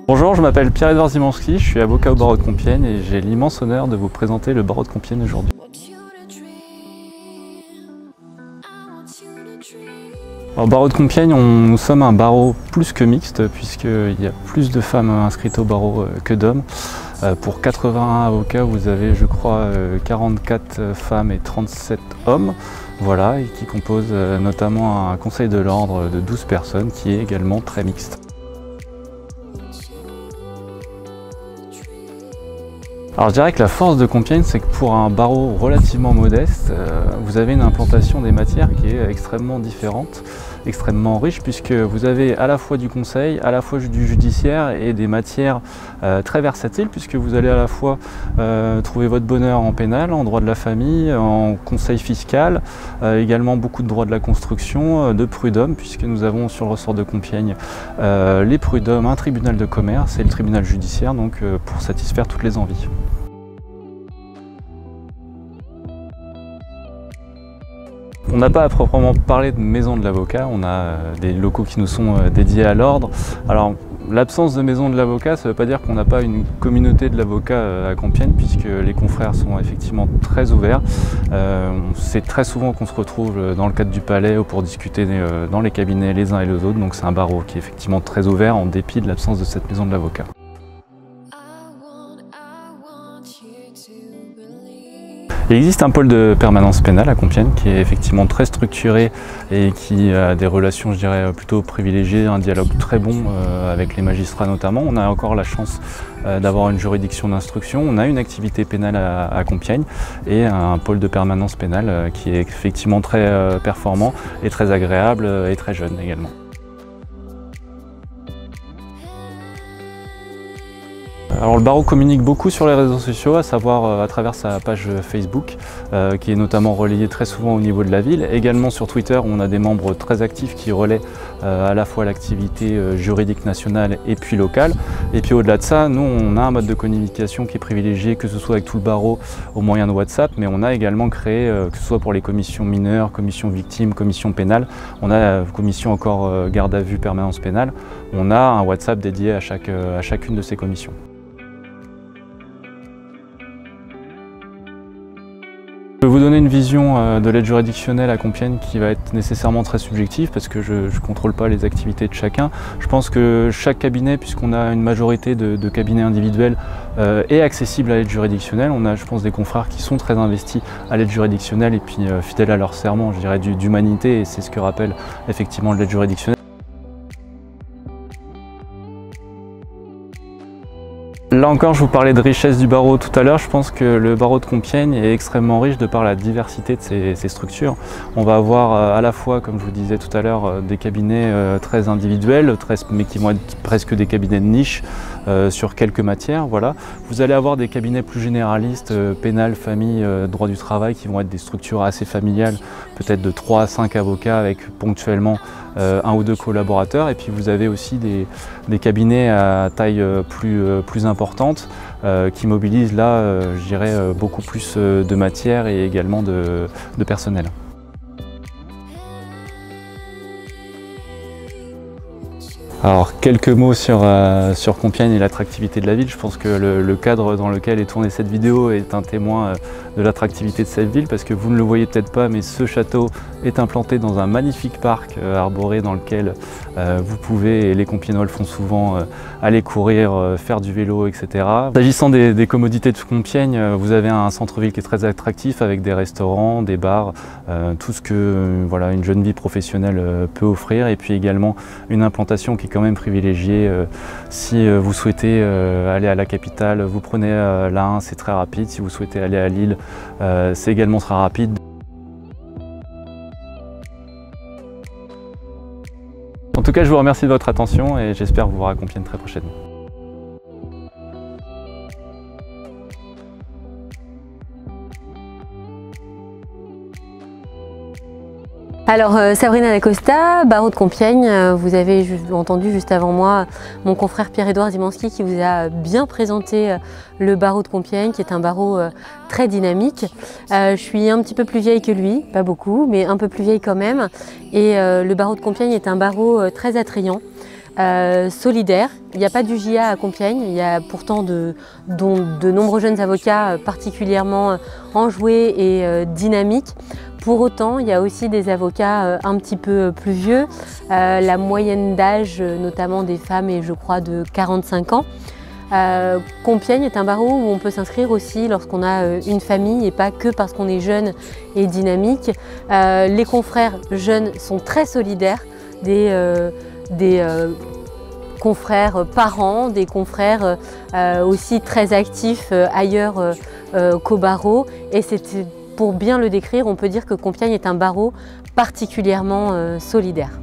Bonjour, je m'appelle Pierre-Edouard Zimanski, je suis avocat au barreau de Compiègne et j'ai l'immense honneur de vous présenter le barreau de Compiègne aujourd'hui. Au barreau de Compiègne, nous sommes un barreau plus que mixte puisqu'il y a plus de femmes inscrites au barreau que d'hommes. Pour 81 avocats, vous avez je crois 44 femmes et 37 hommes. Voilà, et qui composent notamment un conseil de l'ordre de 12 personnes qui est également très mixte. Alors je dirais que la force de Compiègne, c'est que pour un barreau relativement modeste, vous avez une implantation des matières qui est extrêmement différente, extrêmement riche, puisque vous avez à la fois du conseil, à la fois du judiciaire et des matières très versatiles, puisque vous allez à la fois trouver votre bonheur en pénal, en droit de la famille, en conseil fiscal, également beaucoup de droit de la construction, de prud'homme, puisque nous avons sur le ressort de Compiègne les prud'hommes, un tribunal de commerce et le tribunal judiciaire, donc pour satisfaire toutes les envies. On n'a pas à proprement parler de maison de l'avocat, on a des locaux qui nous sont dédiés à l'ordre. Alors l'absence de maison de l'avocat, ça ne veut pas dire qu'on n'a pas une communauté de l'avocat à Compiègne, puisque les confrères sont effectivement très ouverts. C'est très souvent qu'on se retrouve dans le cadre du palais ou pour discuter dans les cabinets les uns et les autres, donc c'est un barreau qui est effectivement très ouvert en dépit de l'absence de cette maison de l'avocat. Il existe un pôle de permanence pénale à Compiègne qui est effectivement très structuré et qui a des relations, je dirais, plutôt privilégiées, un dialogue très bon avec les magistrats notamment. On a encore la chance d'avoir une juridiction d'instruction, on a une activité pénale à Compiègne et un pôle de permanence pénale qui est effectivement très performant et très agréable et très jeune également. Alors le barreau communique beaucoup sur les réseaux sociaux, à savoir à travers sa page Facebook, qui est notamment relayée très souvent au niveau de la ville. Également sur Twitter, où on a des membres très actifs qui relaient à la fois l'activité juridique nationale et puis locale. Et puis au-delà de ça, nous on a un mode de communication qui est privilégié, que ce soit avec tout le barreau au moyen de WhatsApp, mais on a également créé, que ce soit pour les commissions mineures, commissions victimes, commissions pénales, on a commission encore garde à vue, permanence pénale, on a un WhatsApp dédié à chacune de ces commissions. Je peux vous donner une vision de l'aide juridictionnelle à Compiègne qui va être nécessairement très subjective parce que je ne contrôle pas les activités de chacun. Je pense que chaque cabinet, puisqu'on a une majorité de cabinets individuels, est accessible à l'aide juridictionnelle. On a, je pense, des confrères qui sont très investis à l'aide juridictionnelle et puis fidèles à leur serment, je dirais, d'humanité, et c'est ce que rappelle effectivement l'aide juridictionnelle. Là encore, je vous parlais de richesse du barreau tout à l'heure. Je pense que le barreau de Compiègne est extrêmement riche de par la diversité de ses structures. On va avoir à la fois, comme je vous disais tout à l'heure, des cabinets très individuels, mais qui vont être presque des cabinets de niche sur quelques matières. Voilà. Vous allez avoir des cabinets plus généralistes, pénal, famille, droit du travail, qui vont être des structures assez familiales, peut-être de 3 à 5 avocats avec ponctuellement un ou deux collaborateurs. Et puis vous avez aussi des cabinets à taille plus importante qui mobilisent là, je dirais, beaucoup plus de matière et également de personnel. Alors quelques mots sur Compiègne et l'attractivité de la ville. Je pense que le cadre dans lequel est tournée cette vidéo est un témoin de l'attractivité de cette ville, parce que vous ne le voyez peut-être pas, mais ce château est implanté dans un magnifique parc arboré dans lequel vous pouvez, et les Compiègnois le font souvent, aller courir, faire du vélo, etc. S'agissant des commodités de Compiègne, vous avez un centre-ville qui est très attractif avec des restaurants, des bars, tout ce que voilà, une jeune vie professionnelle peut offrir, et puis également une implantation qui est quand même privilégiée. Si vous souhaitez aller à la capitale, vous prenez l'A1, c'est très rapide. Si vous souhaitez aller à Lille, c'est également très rapide. En tout cas, je vous remercie de votre attention et j'espère vous voir à Compiègne très prochainement. Alors Sabrina Dacosta, barreau de Compiègne, vous avez entendu juste avant moi mon confrère Pierre-Edouard Zimanski qui vous a bien présenté le barreau de Compiègne, qui est un barreau très dynamique. Je suis un petit peu plus vieille que lui, pas beaucoup, mais un peu plus vieille quand même. Et le barreau de Compiègne est un barreau très attrayant. solidaire. Il n'y a pas d'UJA à Compiègne, il y a pourtant de nombreux jeunes avocats particulièrement enjoués et dynamiques. Pour autant, il y a aussi des avocats un petit peu plus vieux. La moyenne d'âge, notamment des femmes, est je crois de 45 ans. Compiègne est un barreau où on peut s'inscrire aussi lorsqu'on a une famille et pas que parce qu'on est jeune et dynamique. Les confrères jeunes sont très solidaires des confrères parents, des confrères aussi très actifs ailleurs qu'au barreau. Et pour bien le décrire, on peut dire que Compiègne est un barreau particulièrement solidaire.